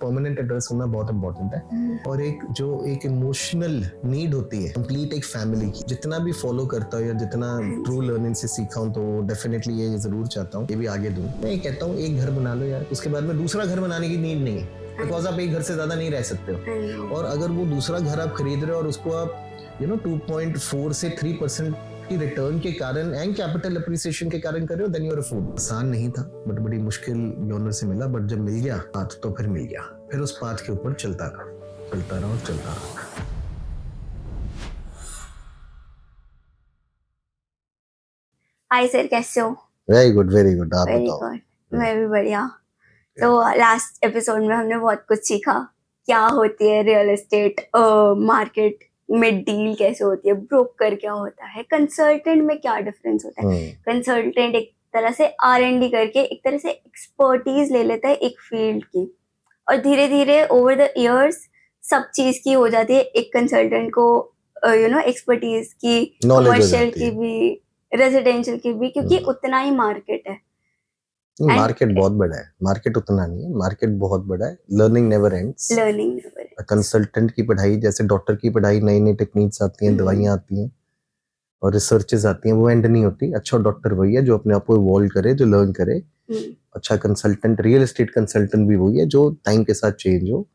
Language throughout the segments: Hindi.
परमानेंट एड्रेस होना बहुत इंपॉर्टेंट है, और एक इमोशनल नीड होती है कंप्लीट एक फैमिली की। जितना भी फॉलो करता हूँ या जितना ट्रू लर्निंग से सीखा हूँ, तो डेफिनेटली ये जरूर चाहता हूँ ये भी आगे दूँ। मैं ये कहता हूँ एक घर बना लो यार, उसके बाद में दूसरा घर बनाने की नीड नहीं है, बिकॉज आप एक घर से ज्यादा नहीं रह सकते हो। और अगर वो दूसरा घर आप खरीद रहे हो और उसको आप 2.4 से 3% की रिटर्न के कारण एंड कैपिटल अप्रिसिएशन के कारण कर रहे हो, देन यू आर अ फूल। आसान नहीं था, बट बड़ी मुश्किल लोनर से मिला, बट जब मिल गया पाथ तो फिर मिल गया, फिर उस पाथ के ऊपर चलता रहा। हाय सर, कैसे हो? वेरी गुड, आप वेरी बताओ। गुड, मैं भी बढ़िया। तो लास्ट एपिसोड में हमने बहुत कुछ सीखा, क्या होती है रियल एस्टेट मार्केट में, डील कैसे होती है, ब्रोकर क्या होता है, कंसल्टेंट में क्या डिफरेंस होता है। कंसल्टेंट एक तरह से R&D करके एक तरह से एक्सपर्टीज ले लेता है एक फील्ड की, और धीरे धीरे ओवर द इयर्स सब चीज की हो जाती है एक कंसल्टेंट को एक्सपर्टीज की, कमर्शियल की भी, रेजिडेंशियल की भी, क्योंकि उतना ही मार्केट है। मार्केट बहुत बड़ा है, मार्केट उतना नहीं है, मार्केट बहुत बड़ा है। Learning never ends. कंसल्टेंट की पढ़ाई जैसे डॉक्टर की पढ़ाई, नई नई टेक्निक्स आती हैं, दवाइयाँ आती हैं और रिसर्चेज आती हैं, वो एंड नहीं होती। अच्छा डॉक्टर वही है जो अपने आप को इवॉल्व करे, जो लर्न करे। अच्छा कंसल्टेंट, रियल एस्टेट कंसल्टेंट भी वही है जो टाइम के साथ चेंज हो,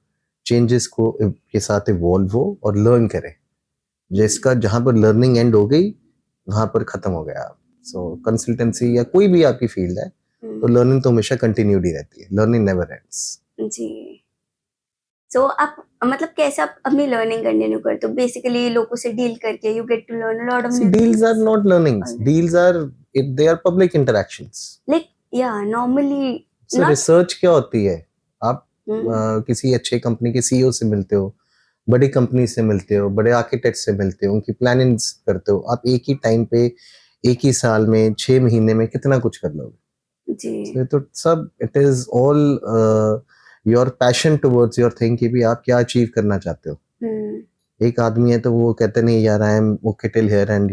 चेंजेस को के साथ इवॉल्व हो और लर्न करे। जिसका जहां पर लर्निंग एंड हो गई वहां पर खत्म हो गया। सो कंसल्टेंसी या कोई भी आपकी फील्ड है, तो लर्निंग तो हमेशा कंटिन्यूड ही रहती है, लर्निंग नेवर एंड्स जी। सो आप मतलब कैसे आप अपनी लर्निंग कंटिन्यू करते हो? बेसिकली लोगों से डील करके you get to learn a lot of new things. Deals are not learnings, deals are they are public interactions. Like या नॉर्मली सो रिसर्च क्या होती है? आप किसी अच्छे कंपनी के सीईओ से मिलते हो, बड़ी कंपनी से मिलते हो, बड़े आर्किटेक्ट से मिलते हो, उनकी प्लानिंग्स करते हो। आप एक ही टाइम पे, एक ही साल में, 6 महीने में कितना कुछ कर लोगे जी। तो सब it is all your passion towards your thing कि भी आप क्या अचीव करना चाहते हो। एक आदमी है तो वो कहते नहीं यार I am okay till here and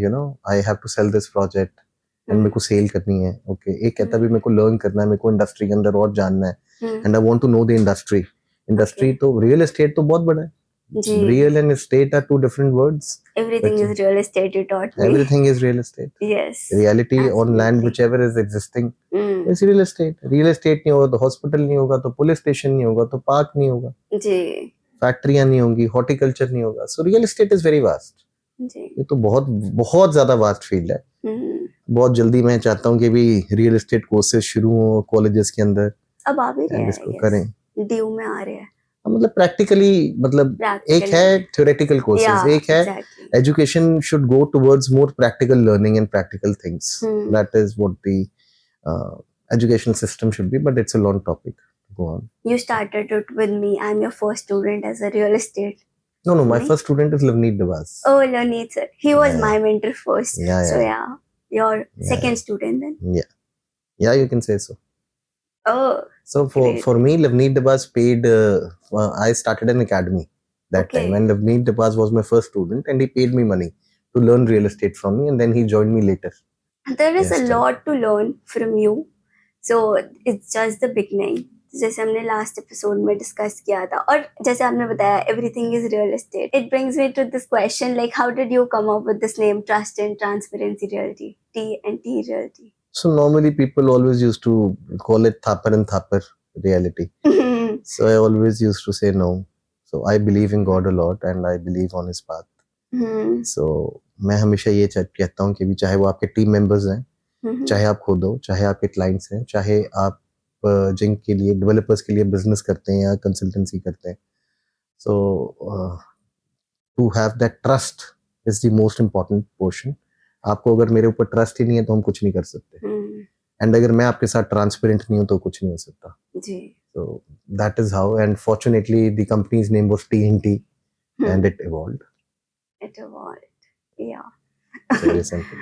I have to sell this project and मेरे को सेल करनी है। ओके एक कहता भी मेरे को लर्न करना है, मेरे को इंडस्ट्री के अंदर और जानना है and I want to know the industry. तो रियल एस्टेट तो बहुत बड़ा है। Real and estate are two different words. Everything is real estate, you taught me. Everything is real estate. Yes. Reality on land, whichever is existing, is real estate. Real estate नहीं होगा तो हॉस्पिटल नहीं होगा, तो पुलिस स्टेशन नहीं होगा, तो पार्क नहीं होगा जी, फैक्ट्रियां नहीं होंगी, हॉर्टिकल्चर नहीं होगा। So real estate is very vast जी। ये तो बहुत बहुत ज्यादा वास्ट फील्ड है। बहुत जल्दी मैं चाहता हूँ कि भी रियल एस्टेट कोर्सेज शुरू हो कॉलेजेस के अंदर। अब आ भी रहे हैं, इसको करें, ड्यू में आ रहे हैं। मतलब प्रैक्टिकली, मतलब एक है थ्योरेटिकल कोर्सेज, एक है education should go towards more practical learning and practical things. That is what the education system should be, but it's a long topic. Go on. You started it with me. I'm your first student as a real estate. No, my first student is Lavneet Dawaz. Oh, Lavneet sir. He was my mentor first. So yeah, your second student then. Yeah, you can say so. Oh. So for me, Lavneet Dawaz paid. I started an academy that time, and Lavneet Dawaz was my first student, and he paid me money to learn real estate from me, and then he joined me later. There is a lot to learn from you. So it's just the beginning. जैसे हमने लास्ट एपिसोड में डिस्कस किया था, और जैसे आपने बताया everything is real estate, it brings me to this question, like how did you come up with this name trust and transparency realty, T&T realty? So normally people always used to call it Thapar and Thapar reality. So I always used to say no. So I believe in God a lot and I believe on his path. So मैं हमेशा ये कहता हूँ कि भी चाहे वो आपके टीम मेंबर्स हैं, चाहे आप खुद हो, चाहे आपके क्लाइंट्स हैं, चाहे आप जिनके लिए डेवलपर्स के लिए बिजनेस करते हैं या कंसल्टेंसी करते हैं, so to have that trust is the most important portion. आपको अगर मेरे ऊपर ट्रस्ट ही नहीं है तो हम कुछ नहीं कर सकते, एंड अगर मैं आपके साथ ट्रांसपेरेंट नहीं हूँ तो कुछ नहीं हो सकता जी। So that is how, and fortunately the company's name was T&T and it evolved. Yeah. Very simple.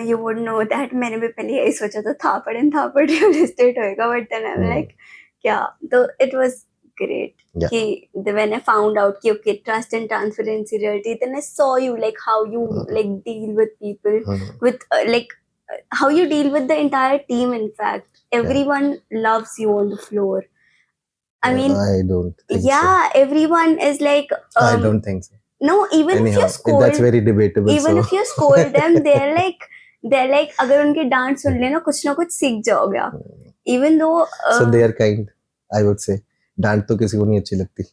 You would know that मैंने भी पहले यही सोचा था, Thapar and Thapar real estate होएगा, but then I am like क्या, तो इट वाज great कि when I found out कि okay, trust and transparency reality, then I saw you like how you like deal with people, with how you deal with the entire team. In fact, everyone loves you on the floor. I mean, I don't think so. yeah, everyone is like, I don't think so. no, even if Anyhow, you scold, that's very debatable. even So if you scold them, they're like, अगर उनके डांट सुन लेना कुछ ना कुछ सीख जाओगे आप. Even though so they are kind. I would say डांट तो किसी को नहीं अच्छी लगती.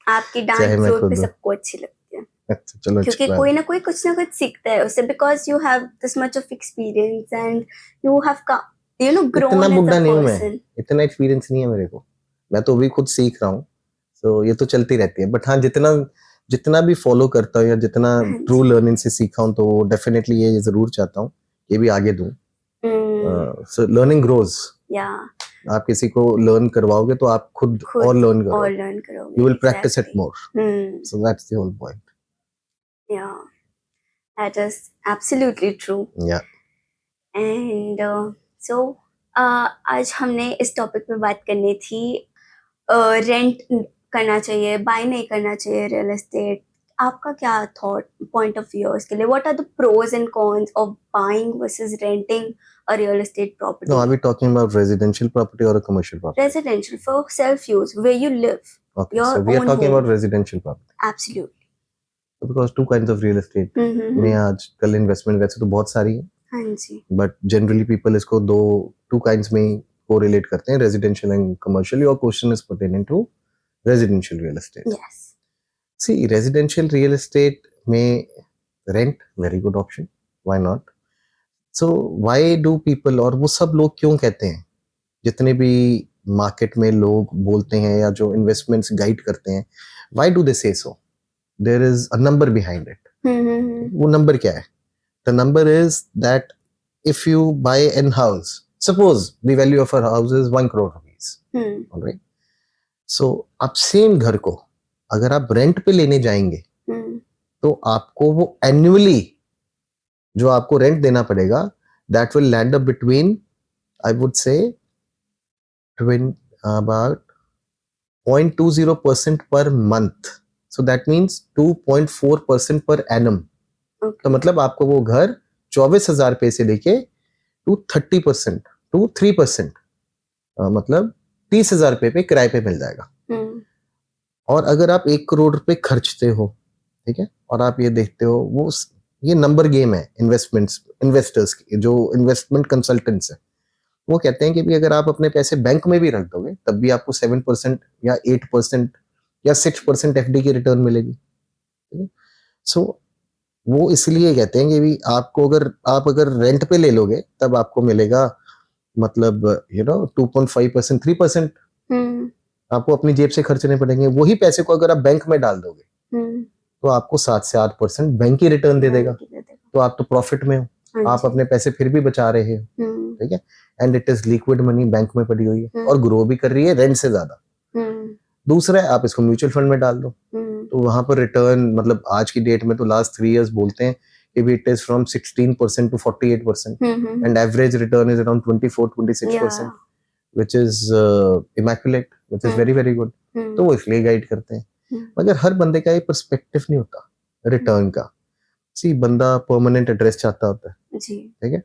आपकी डांट चाहे मैं फ्लोर पे खुद हूँ. सबको अच्छी लगती है. अच्छा चलो अच्छी क्योंकि बात कोई है. ना कोई कुछ सीखता है उससे, because you have this much of experience and you have grown इतना as बुड्ढा a नहीं हूँ मैं. person. इतना एक्सपीरियंस नहीं है मेरे को. मैं तो अभी खुद सीख रहा हूँ. So ये तो चलती रहती है. बट हाँ जितना भी फॉलो करता हूँ या जितना हाँ जी. ट्रू लर्निंग से सीखा हूँ तो डेफिनेटली ये जरूर चाहता हूँ ये भी आगे दूँ. So learning grows. Yeah. आप किसी को लर्न करवाओगे तो आप खुद और लर्न करोगे. You will practice it more. So that's the whole point. Yeah, that is absolutely true. Yeah. And so आज हमने इस टॉपिक पे बात करनी थी, रेंट करना चाहिए, बाय नहीं करना चाहिए रियल एस्टेट. आपका क्या थॉट, पॉइंट ऑफ व्यू इसके लिए? What are the pros and cons of buying versus renting a real estate property? No, are we talking about residential property or a commercial property? Residential, for self use, where you live. Okay, your so we are own talking home. about residential property. Absolutely. Because two kinds of real estate में आजकल इन्वेस्टमेंट वैसे तो बहुत सारी है. हाँ जी. बट जनरली पीपल इसको टू काइंड्स में कोरिलेट करते हैं, residential and commercial. Your question is pertaining to residential real estate. Yes. See residential real estate में rent very good option, why not. So why do people, और वो सब लोग क्यों कहते हैं, जितने भी मार्केट में लोग बोलते हैं या जो इन्वेस्टमेंट्स गाइड करते हैं, why do they say so? There is a number behind it. वो नंबर क्या है? The number is that if you buy an house, suppose the value of a house is 1 crore rupees. All right. So आप सेम घर को अगर आप रेंट पे लेने जाएंगे तो आपको वो एनुअली जो आपको रेंट देना पड़ेगा, that will land up between, I would say, about 0.20% per month. So that means 2.4% per annum. तो मतलब आपको वो घर 24,000 रुपए से लेके टू 30% टू 3%, मतलब 30,000 रुपए पे किराए पे मिल जाएगा. और अगर आप 1 करोड़ रुपए खर्चते हो, ठीक है, और आप ये देखते हो, वो ये नंबर गेम है इन्वेस्टर्स की, जो इन्वेस्टमेंट कंसल्टेंट्स है, वो कहते हैं कि भी अगर आप अपने पैसे बैंक में भी रख दोगे तब भी आपको 7% या 8% या 6% एफडी की रिटर्न मिलेगी. सो वो इसलिए कहते हैं कि भी आपको अगर रेंट पे ले लोगे तब आपको मिलेगा, मतलब 2.5%, 3% आपको अपनी जेब से खर्चने पड़ेंगे. वही पैसे को अगर आप बैंक में डाल दोगे तो आपको 7 से 8% बैंक ही रिटर्न दे देगा. तो आप तो प्रॉफिट में हो, आप अपने पैसे फिर भी बचा रहे हो, ठीक है. And it is liquid money, bank में पड़ी हुई है और ग्रो भी कर रही है रेंट से ज्यादा. दूसरा है, आप इसको म्यूचुअल फंड में डाल दो तो वहां पर रिटर्न, मतलब आज की डेट में तो लास्ट 3 years बोलते हैं कि it is from 16% to 48%, and average return is around 24-26%, which is immaculate, which is very very good. तो वो इसलिए गाइड करते हैं. मगर हर बंदे का ये पर्सपेक्टिव नहीं होता रिटर्न का. सी बंदा परमानेंट एड्रेस चाहता होता है, ठीक है.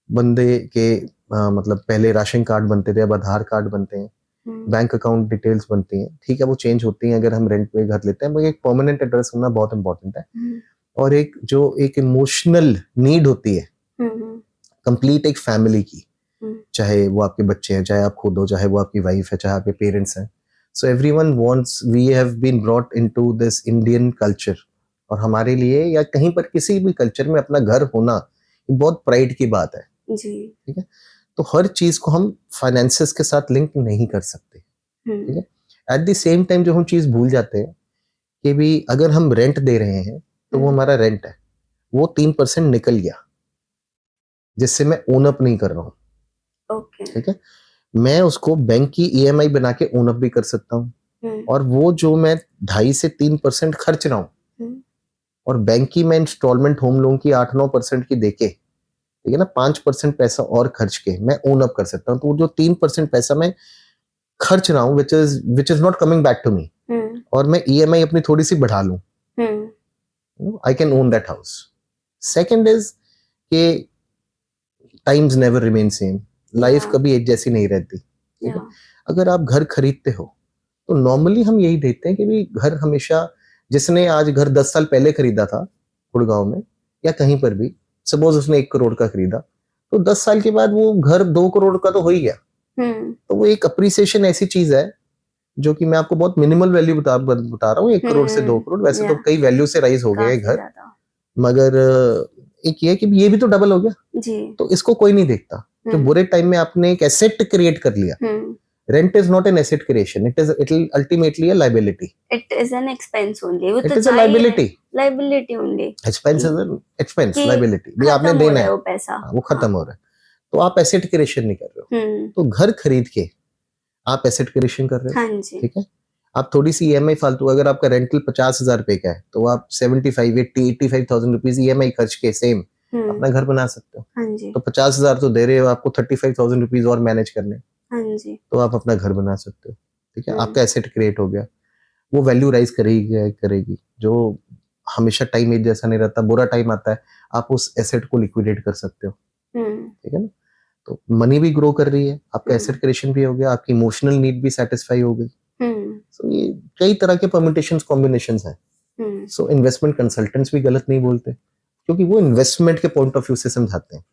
बंदे के मतलब पहले राशन कार्ड बनते थे, अब आधार कार्ड बनते हैं, बैंक अकाउंट डिटेल्स बनती हैं, ठीक है, वो चेंज होती हैं अगर हम रेंट पे घर लेते हैं, मगर एक परमानेंट एड्रेस होना बहुत इंपॉर्टेंट है. और एक इमोशनल नीड होती है कंप्लीट एक फैमिली की, चाहे वो आपके बच्चे हैं, चाहे आप खुद हो, चाहे वो आपकी वाइफ है, चाहे आपके पेरेंट्स हैं. So everyone wants, we have been brought into this Indian culture, और हमारे लिए या कहीं पर किसी भी कल्चर में अपना घर होना बहुत प्राइड की बात है, ठीक है. तो हर चीज को हम फाइनेंसेस के साथ लिंक नहीं कर सकते, ठीक है. एट द सेम टाइम जो हम चीज भूल जाते हैं कि भी अगर हम रेंट दे रहे हैं तो वो हमारा रेंट है, वो 3% निकल गया जिससे मैं ओन अप नहीं कर रहा हूँ, ठीक है. मैं उसको बैंक की ईएमआई बना के ओन अप भी कर सकता हूँ, और वो जो मैं 2.5 से 3% खर्च रहा हूँ और बैंक की मैं इंस्टॉलमेंट होम लोन की 8-9% की देके, ठीक है ना, 5% पैसा और खर्च के मैं ओन अप कर सकता हूँ. तो जो 3% पैसा मैं खर्च रहा हूँ which is not coming back to me, और मैं ईएमआई अपनी थोड़ी सी बढ़ा लूं, I can own that house. Second is के times never remain same, life कभी एक जैसी नहीं रहती, ठीक है. अगर आप घर खरीदते हो तो नॉर्मली हम यही देखते हैं कि भाई घर हमेशा, जिसने आज घर 10 साल पहले खरीदा था गुड़गांव में या कहीं पर भी, सपोज उसने 1 करोड़ का खरीदा, तो 10 साल के बाद वो घर 2 करोड़ का तो हो ही गया। तो वो एक अप्रिसिएशन ऐसी चीज है जो कि मैं आपको बहुत मिनिमल वैल्यू बता रहा हूँ, 1 करोड़ से 2 करोड़, वैसे तो कई वैल्यू से राइज हो गए हैं घर, मगर एक ये है कि ये भी तो डबल हो गया जी। तो इसको कोई नहीं देखता। तो बुरे टाइम में आपने एक एसेट क्रिएट कर लिया। Rent is not an asset creation, it will ultimately a liability. It is an expense only. वो It तो is a चाहिए, liability. liability only. Expense is an expense, कि liability. भी आपने खत्म हो देना रहा है है, वो पैसा। वो खत्म हो रहा है, तो आप एसेट क्रिएशन नहीं कर रहे हो। तो घर खरीद के आप एसेट क्रिएशन कर रहे हो। हाँ जी। ठीक है, आप थोड़ी सी ईएमआई फालतू, अगर आपका रेंटल 50,000 रुपए का है तो आप 75, 80, 85,000 रुपीज ईएमआई खर्च के सेम अपना घर बना सकते हो। हाँ जी। तो 50,000 तो दे रहे हो, आपको 35,000 रुपीज और मैनेज करने, हाँ जी। तो आप अपना घर बना सकते हो। ठीक है, आपका एसेट क्रिएट हो गया, वो वैल्यू राइज करेगी। जो हमेशा टाइम एक जैसा नहीं रहता, बुरा टाइम आता है, आप उस एसेट को लिक्विडेट कर सकते हो। ठीक है ना, तो मनी भी ग्रो कर रही है, आपका एसेट क्रिएशन भी हो गया, आपकी इमोशनल नीड भी सेटिस्फाई हो गई। सो ये कई तरह के परम्यूटेशंस कॉम्बिनेशंस हैं। सो इन्वेस्टमेंट कंसल्टेंट्स भी गलत नहीं बोलते, क्योंकि वो इन्वेस्टमेंट के पॉइंट ऑफ व्यू से समझाते हैं।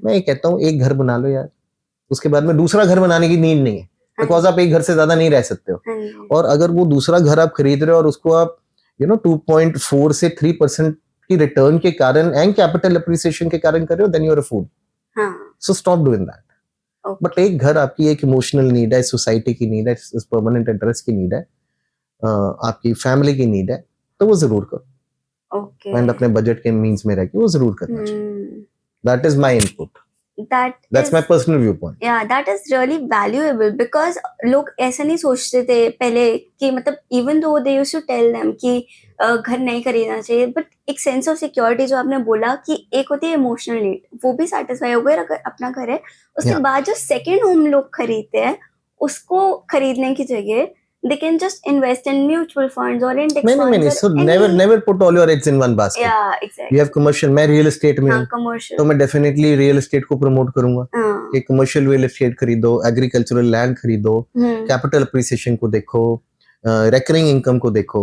मैं ये कहता हूँ एक घर बना लो यार, उसके बाद में दूसरा घर बनाने की नीड नहीं है, बिकॉज आप एक घर से ज्यादा नहीं रह सकते हो। और अगर वो दूसरा घर आप खरीद रहे हो और उसको आप 2.4 से 3% की रिटर्न के कारण एंड कैपिटल अप्रिसिएशन के कारण कर रहे हो, then you are a fool. So stop doing that. But एक घर आपकी एक इमोशनल नीड है, सोसाइटी की नीड है, परमानेंट एड्रेस की नीड है, आपकी फैमिली की नीड है, तो वो जरूर करो। एंड अपने बजट के मींस में रह के वो जरूर करना चाहिए। That is my input, that's my personal viewpoint. Yeah, that is really valuable because लोग ऐसा नहीं सोचते थे पहले कि मतलब even though they used to tell them कि घर नहीं खरीदना चाहिए, but एक सेंस ऑफ सिक्योरिटी जो आपने बोला कि एक होती है इमोशनल नीड, वो भी सेटिस्फाई हो गया अगर अपना घर है। उसके बाद जो सेकेंड होम लोग खरीदते हैं, उसको खरीदने की जगह they can just invest in mutual funds or index funds. Many. So never put all your eggs in one basket. Yeah, exactly. You have commercial, मैं real estate में हूँ, commercial. तो मैं definitely real estate को promote करूंगा कि commercial real estate खरीदो, agricultural land खरीदो, capital appreciation को देखो, recurring income को देखो,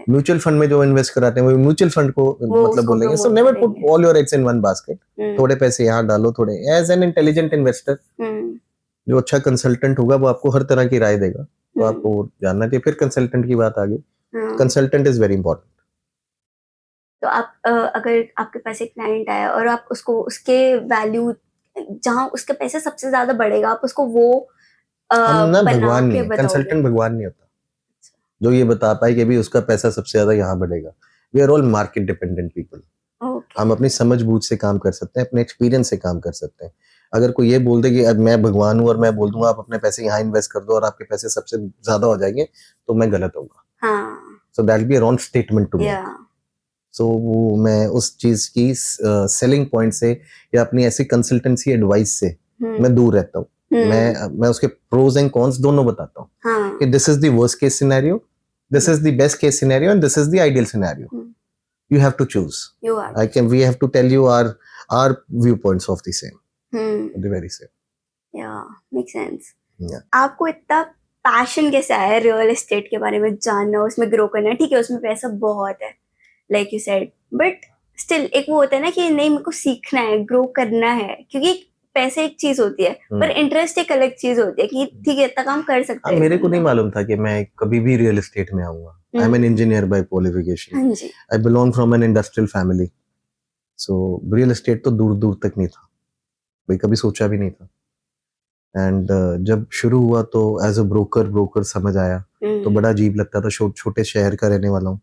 म्यूचुअल फंड में जो इन्वेस्ट कराते हैं वो म्यूचुअल फंड को मतलब बोलेंगे। So never put all your eggs in one basket, थोड़े पैसे यहाँ डालो, थोड़े। एज एन इंटेलिजेंट इन्वेस्टर जो अच्छा कंसल्टेंट होगा वो आपको हर तरह की राय देगा, तो आपको जानना चाहिए। फिर कंसल्टेंट की बात आ गई, कंसल्टेंट इज वेरी इंपॉर्टेंट। तो आप अगर आपके पास एक क्लाइंट आया और आप उसको उसके वैल्यू जहाँ उसके पैसे सबसे ज्यादा बढ़ेगा, आप उसको वो भगवान नहीं है, कंसल्टेंट भगवान नहीं होता जो ये बता पाए कि भी उसका पैसा सबसे ज्यादा यहाँ बढ़ेगा। We are all market dependent people. हम अपनी समझ बूझ से काम कर सकते हैं, अपने एक्सपीरियंस से काम कर सकते हैं। अगर कोई ये बोल दे कि मैं भगवान हूँ और मैं बोल दूंगा आप अपने पैसे यहाँ इन्वेस्ट कर दो और आपके पैसे सबसे ज्यादा हो जाएंगे, तो मैं गलत होगा। So that be a wrong statement to make. So वो मैं उस चीज की सेलिंग पॉइंट से या अपनी ऐसी कंसल्टेंसी एडवाइस से मैं दूर रहता हूँ। मैं उसके प्रोज एंड कॉन्स दोनों बताता हूँ कि this is the worst case scenario, this is the best case scenario, and this is the ideal scenario. You have to choose. We have to tell you our viewpoints of the same. The very same. Yeah, makes sense. Yeah. आपको इतना पैशन कैसे आया रियल एस्टेट के बारे में जानना, उसमें ग्रो करना? ठीक है, उसमें पैसा बहुत है, like you said, but still एक वो होता है ना कि नहीं, मेरे को सीखना है, ग्रो करना है, क्योंकि पैसे एक चीज होती है पर इंटरेस्ट एक अलग चीज होती है कि ठीक है इतना काम कर सकते हैं। मेरे को नहीं मालूम था कि मैं कभी भी रियल एस्टेट में आऊंगा। I am an engineer by qualification. I belong from an industrial family. So real estate तो दूर दूर तक नहीं था, भाई कभी सोचा भी नहीं था। एंड जब शुरू हुआ तो एज अ ब्रोकर समझ आया, तो बड़ा अजीब लगता था। छोटे शहर का रहने वाला हूँ,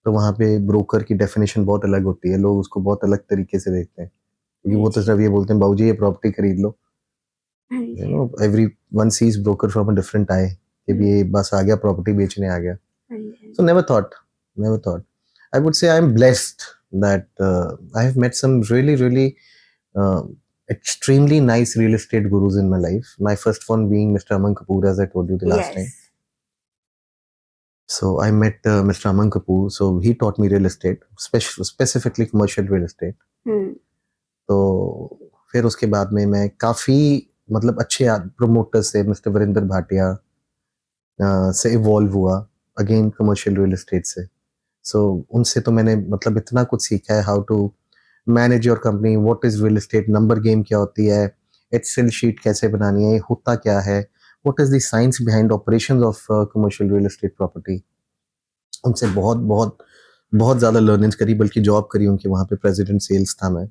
तो वहाँ पे ब्रोकर की डेफिनेशन बहुत अलग होती है, लोग उसको बहुत अलग तरीके से देखते हैं, क्योंकि वो तो सिर्फ ये बोलते हैं बाबूजी ये प्रॉपर्टी खरीद लो। You know everyone sees broker from a different eye कि भी ये बस आ गया प्रॉपर्टी बेचने आ गया। So never thought I would say I am blessed that I have met some really extremely nice real estate gurus in my life. My first one being Mr. Aman Kapoor, as I told you the last time. So I met Mr. Aman Kapoor. So he taught me real estate, specifically commercial real estate. तो फिर उसके बाद में मैं काफ़ी मतलब अच्छे प्रोमोटर्स से मिस्टर वीरेंद्र भाटिया से इवॉल्व हुआ अगेन कमर्शियल रियल एस्टेट से। सो उनसे तो मैंने मतलब इतना कुछ सीखा है, how to manage your company, what is real estate, number game क्या होती है, एक्सेल शीट कैसे बनानी है, होता क्या है, what is the science behind operations of commercial real estate property. उनसे बहुत बहुत बहुत ज़्यादा लर्निंग्स करी, बल्कि जॉब करी उनकी, वहाँ पे प्रेसिडेंट सेल्स था मैं।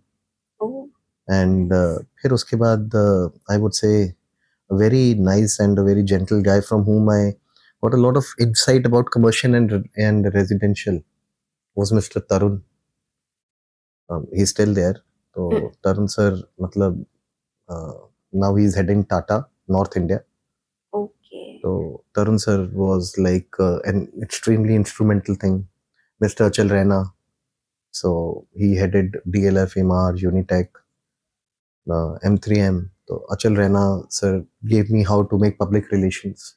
Oh, एंड फिर उसके बाद आई वुड से very nice and a very gentle guy from whom I got a lot of insight about commercial and residential was Mr. Tarun. He's still there. So Tarun sir, matlab, now he's heading Tata North India. okay. So Tarun sir was like an extremely instrumental thing. Mr. Achal Raina, so he headed DLF, MR, Unitech, M3M. So Achal Raina sir gave me how to make public relations.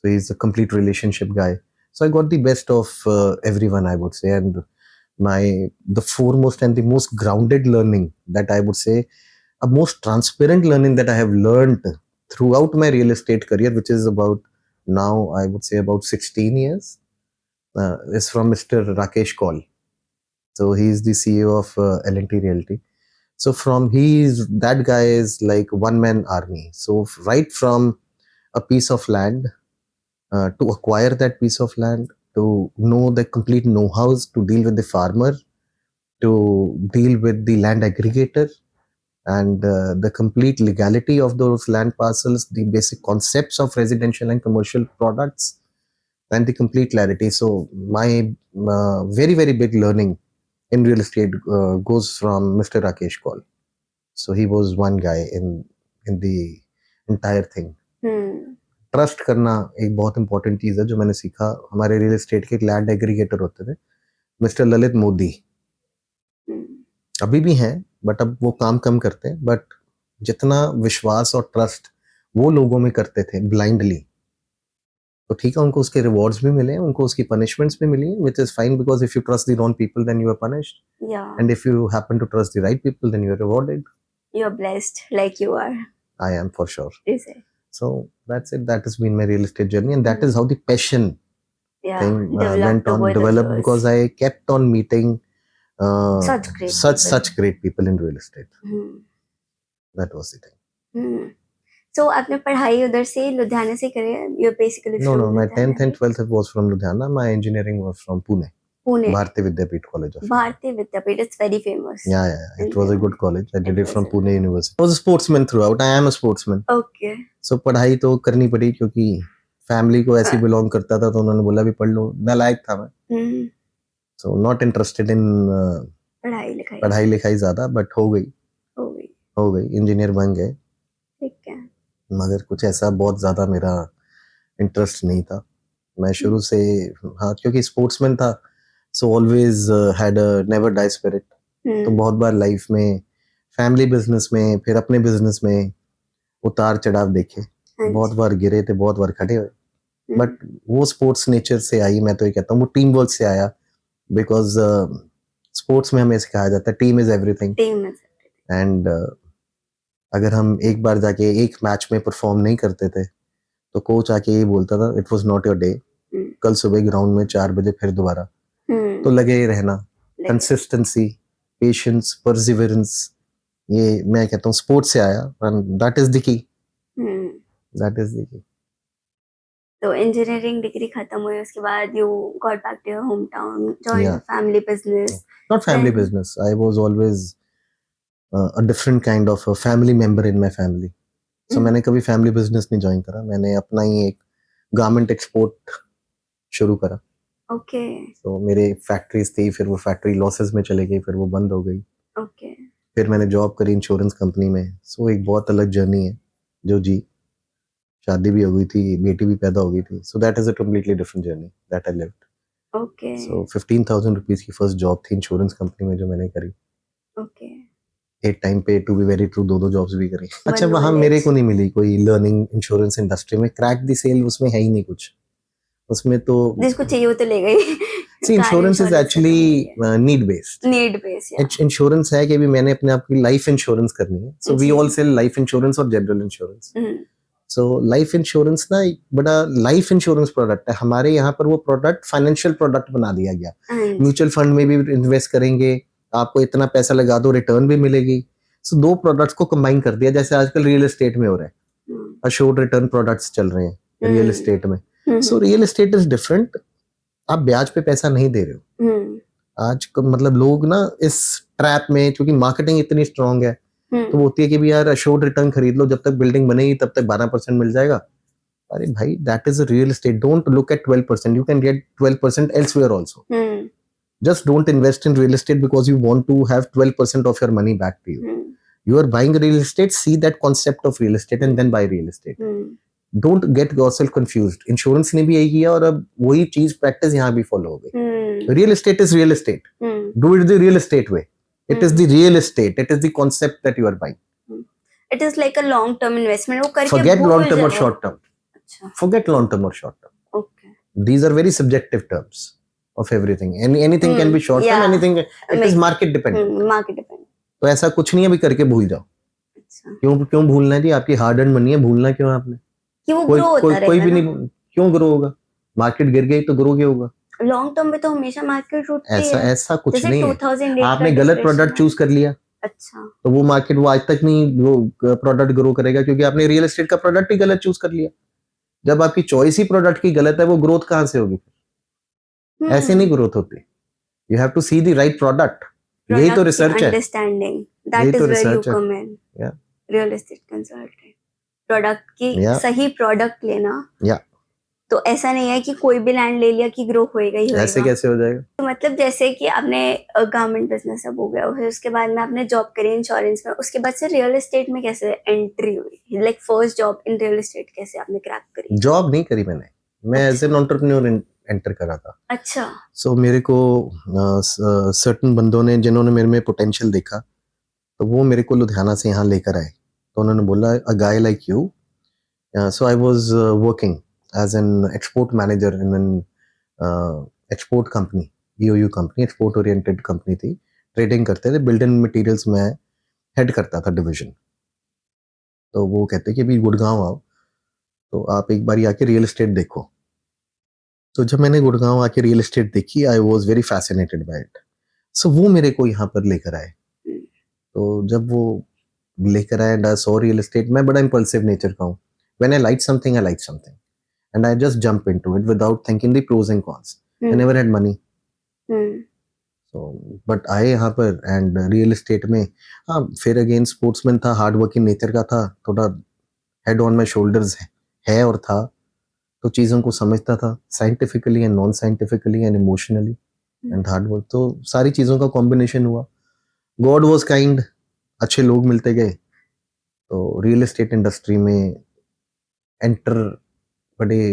So he's a complete relationship guy. So I got the best of everyone, I would say. And the foremost and the most grounded learning that I would say, a most transparent learning that I have learned throughout my real estate career, which is about now, I would say about 16 years, is from Mr. Rakesh Kaul. So he's the CEO of L&T Realty. So that guy is like one man army. So right from a piece of land, to acquire that piece of land, to know the complete know-hows, to deal with the farmer, to deal with the land aggregator, and the complete legality of those land parcels, the basic concepts of residential and commercial products, and the complete clarity. So my very, very big learning in real estate goes from Mr. Rakesh Kaul. So he was one guy in the entire thing. Trust करना एक बहुत इंपॉर्टेंट चीज है जो मैंने सीखा। हमारे रियल एस्टेट के एक लैंड एग्रीगेटर होते थे, मिस्टर ललित मोदी, अभी भी हैं, बट अब वो काम कम करते हैं। बट जितना विश्वास और ट्रस्ट वो लोगों में करते थे ब्लाइंडली, तो ठीक है, उनको उसके रिवॉर्ड्स भी मिले, उनको उसकी पनिशमेंट्स भी मिली, which is fine, because if you trust the wrong people then you are punished, and if you happen to trust the right people then you are rewarded. You are blessed, like you are. I am, for sure. Is it? So that's it. That has been my real estate journey, and that is how the passion thing went on, developed, because I kept on meeting such great people in real estate. That was the thing. So आपने पढ़ाई उधर से लुधियाना से करी है? You're basically No, from my Ludhiana, 10th and 12th was from Ludhiana. My engineering was from Pune. Bharati Vidyapeeth College of Bharati Vidyapeeth, it's very famous. Yeah. It was a good college. I did it from Pune University. I was a sportsman throughout. I am a sportsman. Okay. So पढ़ाई तो करनी पड़ी, क्योंकि फैमिली को ऐसी बिलोंग करता था, तो उन्होंने बोला भी पढ़ लो। नालायक था मैं, so not interested in पढ़ाई लिखाई ज्यादा, बट हो गई इंजीनियर बन गए। ठीक है। मगर कुछ ऐसा बहुत ज्यादा मेरा इंटरेस्ट नहीं था। मैं शुरू से, हाँ, क्योंकि स्पोर्ट्समैन था, so always had a never die spirit. तो बहुत बार लाइफ में, फैमिली बिजनेस में, फिर अपने बिजनेस में उतार चढ़ाव देखे, बहुत बार गिरे थे, बहुत बार खड़े हुए, बट वो स्पोर्ट्स नेचर से आई। मैं तो ये कहता हूँ वो टीम वर्क से आया, बिकॉज स्पोर्ट्स में हमें सिखाया जाता है टीम इज एवरीथिंग, एंड अगर हम एक बार जाके एक मैच में परफॉर्म नहीं करते थे, तो कोच आके ये बोलता था, it was not your day, कल सुबह ग्राउंड में 4 बजे फिर दोबारा। तो लगे ही रहना, कंसिस्टेंसी, पेशेंस, परसिवरेंस, ये मैं कहता हूँ स्पोर्ट्स से आया, and that is the key. तो इंजीनियरिंग डिग्री खत्म हुई, उसके बाद you got back to your home town, join family business. Not family business, I was always a different kind of a family member in my family. So मैंने कभी फैमिली बिजनेस नहीं ज्वाइन करा, मैंने अपना ही एक गारमेंट एक्सपोर्ट शुरू करा। ओके। तो मेरे फैक्ट्रीज थी, फिर वो फैक्ट्री लॉसेस में चले गई, फिर वो बंद हो गई। ओके। फिर मैंने जॉब करी इंश्योरेंस कंपनी में। सो एक बहुत अलग जर्नी है जो जी, शादी भी हो गई थी, बेटी भी पैदा हो गई थी। So that is a completely different journey that I lived. Okay. So 15,000 rupees की फर्स्ट जॉब थी इंश्योरेंस कंपनी में जो मैंने करी। ओके। एक टाइम पे, to be very true, 2 jobs भी करी। अच्छा, वहां मेरे को नहीं मिली कोई लर्निंग इंश्योरेंस इंडस्ट्री में, क्रैक द सेल उसमें है ही नहीं कुछ, उसमें तो जिसको चाहिए वो तो ले गई। See insurance is actually need based. Need based. Insurance है कि भी मैंने अपने आप की लाइफ इंश्योरेंस करनी है. So we all sell life insurance और general insurance. So life insurance ना एक बड़ा लाइफ इंश्योरेंस प्रोडक्ट है. हमारे यहाँ पर वो प्रोडक्ट फाइनेंशियल प्रोडक्ट बना दिया गया. म्यूचुअल फंड में भी इन्वेस्ट करेंगे, आपको इतना पैसा लगा दो, रिटर्न भी मिलेगी. सो दो प्रोडक्ट्स को कंबाइन कर दिया, जैसे आजकल रियल एस्टेट में हो रहा है. अश्योर्ड रिटर्न प्रोडक्ट्स चल रहे हैं रियल एस्टेट में. सो रियल एस्टेट इज डिफरेंट. आप ब्याज पे पैसा नहीं दे रहे हो. आज मतलब लोग ना इस ट्रैप में, क्योंकि मार्केटिंग इतनी स्ट्रांग है, तो होती है कि भी यार अश्योर्ड रिटर्न खरीद लो, जब तक बिल्डिंग बनेगी तब तक 12% मिल जाएगा. अरे भाई, that is real estate. Don't look at 12%. You can get 12% elsewhere also. Just don't invest in real estate because you want to have 12% of your money back to you. You are buying real estate, see that concept of real estate and then buy real estate. Don't get yourself confused. Insurance ने भी यही किया और अब वही चीज प्रैक्टिस यहाँ भी फॉलो हो गई. Real estate is real estate. Do it the real estate way. It is the real estate. It is the concept that you are buying. It is like a long term investment. वो करके Forget long term or जाओ. short term. अच्छा. Forget long term or short term. Okay. These are very subjective terms of everything. Anything can be short term. Anything it is market dependent. Market dependent. तो ऐसा कुछ नहीं है, अभी करके भूल जाओ. अच्छा. क्यों भूलना है जी? आपकी हार्ड अर्न मनी है, भूलना क्यों है आपने? कि वो ग्रो होता रहेगा. कोई भी नहीं. क्यों ग्रो होगा? मार्केट गिर गई तो ग्रो क्या होगा? लॉन्ग टर्म में तो हमेशा मार्केट उठती है. ऐसा कुछ नहीं है. 2008 आपने गलत प्रोडक्ट चूज कर लिया. अच्छा. तो वो मार्केट वो आज तक नहीं वो प्रोडक्ट ग्रो करेगा, क्योंकि आपने रियल एस्टेट का प्रोडक्ट ही गलत चूज कर लिया. जब आपकी चॉइस ही प्रोडक्ट की गलत है, वो ग्रोथ कहाँ से होगी? ऐसे नहीं ग्रोथ होती. You have to see the right product. यही तो रिसर्च है. Understanding that is where you come in. Real estate consultant. Product की सही प्रोडक्ट लेना. तो ऐसा नहीं है कि कोई भी लैंड ले लिया कि ग्रो होएगा ही होएगा. ऐसे कैसे हो जाएगा? तो मतलब जैसे कि आपने गारमेंट बिजनेस अब हो गया, फिर उसके बाद में आपने जॉब करी इंश्योरेंस में, उसके बाद से रियल एस्टेट में कैसे एंट्री हुई? Like first job in real estate कैसे आपने क्रैक करी? जॉब नहीं करी मैंने. मैं एज एन एंटरप्रेन्योर एंटर करा था. अच्छा. सो मेरे को सर्टेन बंदों ने, जिन्होंने मेरे में पोटेंशियल देखा, तो वो मेरे को लुधियाना से यहाँ लेकर आए. तो उन्होंने बोला a guy like you. So I was working as an export manager in an export company, EOU company, export oriented company थी. ट्रेडिंग करते थे. बिल्डिंग मटेरियल्स में हेड करता था डिवीजन. तो वो कहते कि अभी गुड़गांव आओ, तो आप एक बार आके रियल एस्टेट देखो. तो जब मैंने गुड़गांव आके रियल एस्टेट देखी, I was very fascinated by it. So वो मेरे को यहाँ पर लेकर आए. तो जब वो लेकर आए and I saw real estate, मैं बड़ा इम्पल्सिव नेचर का हूँ. When I like something, I like something. And I just jump into it without thinking the pros and cons. I never had money. So, but आए यहाँ पर and real estate में, हाँ फिर again sportsman था, hard working nature का था, थोड़ा head on my shoulders है और था, तो चीज़ों को समझता था scientifically and non-scientifically and emotionally and hard work. तो सारी चीज़ों का combination हुआ. God was kind. अच्छे लोग मिलते गए. तो real estate industry में enter बड़े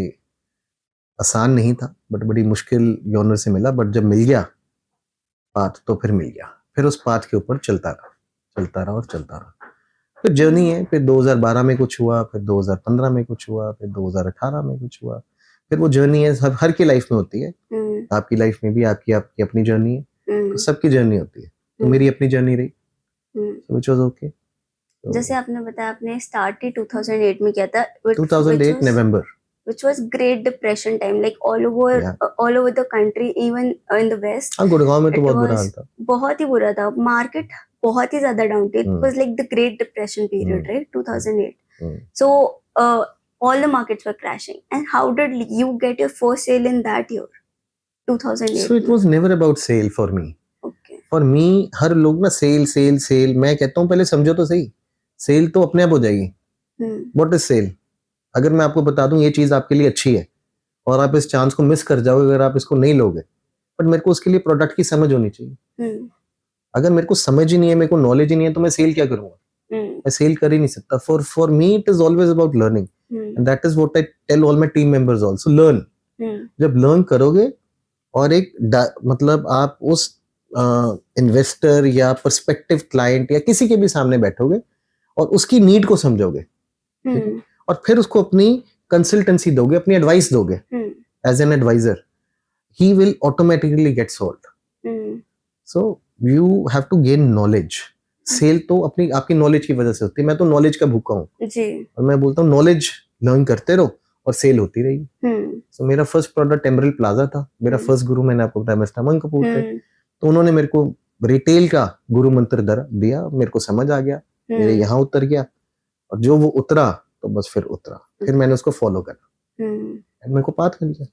आसान नहीं था, बट बड़ी मुश्किल योनर से मिला. बट जब मिल गया पाथ, तो फिर मिल गया. फिर उस पाथ के ऊपर चलता रहा. फिर जर्नी है. फिर 2012 में कुछ हुआ, फिर 2015 में कुछ हुआ, फिर 2018 में कुछ हुआ. फिर वो जर्नी है, हर की लाइफ में होती है. आपकी लाइफ में भी आपकी अपनी जर्नी है. तो सबकी जर्नी होती है. तो मेरी अपनी जर्नी रही, व्हिच वाज ओके. जैसे आपने बताया आपने स्टार्ट ही 2008 में किया था. 2008 नवंबर. Which was Great Depression time, like all over the country, even in the West. हाँ, गुड़गांव में तो बहुत बुरा हाल था. बहुत ही बुरा था. मार्केट बहुत ही ज्यादा डाउन थी. It was like the Great Depression period, right? 2008. So all the markets were crashing. And how did you get your first sale in that year, 2008? So it was never about sale for me. Okay. For me, हर लोग ना सेल. मैं कहता हूँ पहले समझो तो सही. सेल तो अपने आप हो जाएगी. What is sale? अगर मैं आपको बता दूं ये चीज आपके लिए अच्छी है और आप इस चांस को मिस कर जाओगे अगर आप इसको नहीं लोगे, बट मेरे को उसके लिए प्रोडक्ट की समझ होनी चाहिए. अगर मेरे को समझ ही नहीं है, मेरे को नॉलेज ही नहीं है, तो मैं सेल क्या करूंगा? मैं सेल कर ही नहीं सकता. For me it is always about learning and that is what I tell all my team members also. Learn. जब लर्न करोगे और एक मतलब आप उस इन्वेस्टर या पर्सपेक्टिव क्लाइंट या किसी के भी सामने बैठोगे और उसकी नीड को समझोगे, और फिर उसको अपनी कंसल्टेंसी दोगे, अपनी एडवाइस दोगे as an advisor. he will automatically get sold. So you have to gain knowledge. Sale तो अपनी आपकी नॉलेज की वजह से होती है. मैं तो नॉलेज का भूखा हूँ जी. और मैं बोलता हूँ नॉलेज लर्न करते रहो और सेल होती रहेगी. So मेरा फर्स्ट प्रोडक्ट एमरल्ड प्लाजा था. मेरा फर्स्ट गुरु मैंने आपको बताया मिस्टर अमन कपूर थे. तो उन्होंने मेरे को रिटेल का गुरु मंत्र दिया. मेरे को समझ आ गया. मेरे यहाँ उतर गया और जो वो उतरा तो बस फिर उतरा. फिर मैंने उसको फॉलो करा. मेरे को पाथ मिल गया.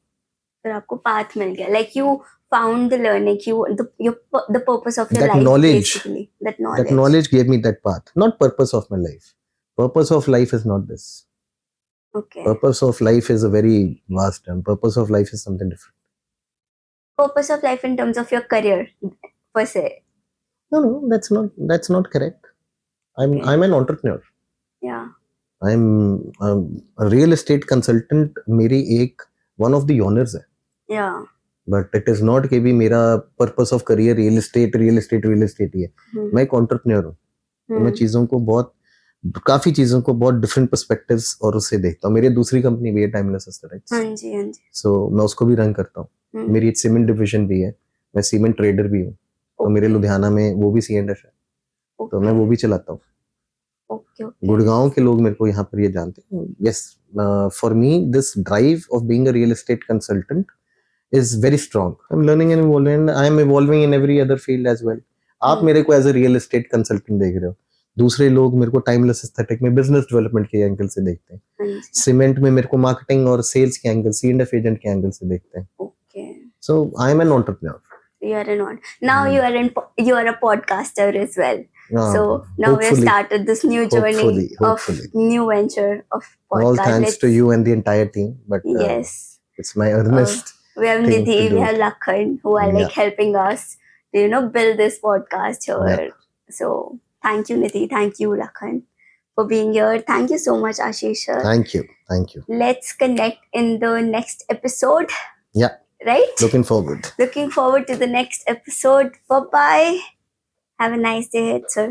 फिर आपको पाथ मिल गया. Like you found the learning, the purpose of your That life, knowledge, basically. That that knowledge gave me that path. Not purpose of my life. Purpose of life is not this. Okay. Purpose of life is a very vast term. Purpose of life is something different. Purpose of life in terms of your career, per se. No, that's not correct. I'm an entrepreneur. Yeah. I'm a real estate consultant. मेरी एक one of the honors है. Yeah. But it is not कि भी मेरा purpose of career real estate ही है. मैं एक entrepreneur हूँ. तो मैं चीजों को काफी चीजों को बहुत डिफरेंट पर्सपेक्टिव्स और उससे देखता हूँ. मेरी दूसरी कंपनी भी है टाइमलेस एस्थेटिक्स. हाँ जी. सो मैं उसको भी रन करता हूँ. मेरी एक सीमेंट डिविजन भी है. मैं सीमेंट ट्रेडर भी हूँ. तो मेरे लुधियाना में वो भी C&F है. तो मैं वो भी चलाता हूँ. गुड़गांव के लोग मेरे को यहाँ पर ये जानते हैं. Yes, for me this drive of being a real estate consultant is very strong. I'm learning and evolving. I am evolving in every other field as well. आप मेरे को as a real estate consultant देख रहे हो. दूसरे लोग मेरे को टाइमलेस एस्थेटिक में बिजनेस डेवलपमेंट के एंगल से देखते हैं. सीमेंट में मेरे को मार्केटिंग और सेल्स के एंगल, C&F एजेंट के एंगल से देखते हैं. Okay. So I am an entrepreneur. You are an entrepreneur. Now you are a podcaster as well. So now we have started this new journey of new venture of podcast. All thanks to you and the entire team. But yes, it's my earnest. We have Nidhi, we have Lakhan, who are like helping us to build this podcast here. Yeah. So thank you, Nidhi. Thank you, Lakhan, for being here. Thank you so much, Ashish. Thank you. Let's connect in the next episode. Yeah. Right? Looking forward to the next episode. Bye-bye. Have a nice day ahead, sir.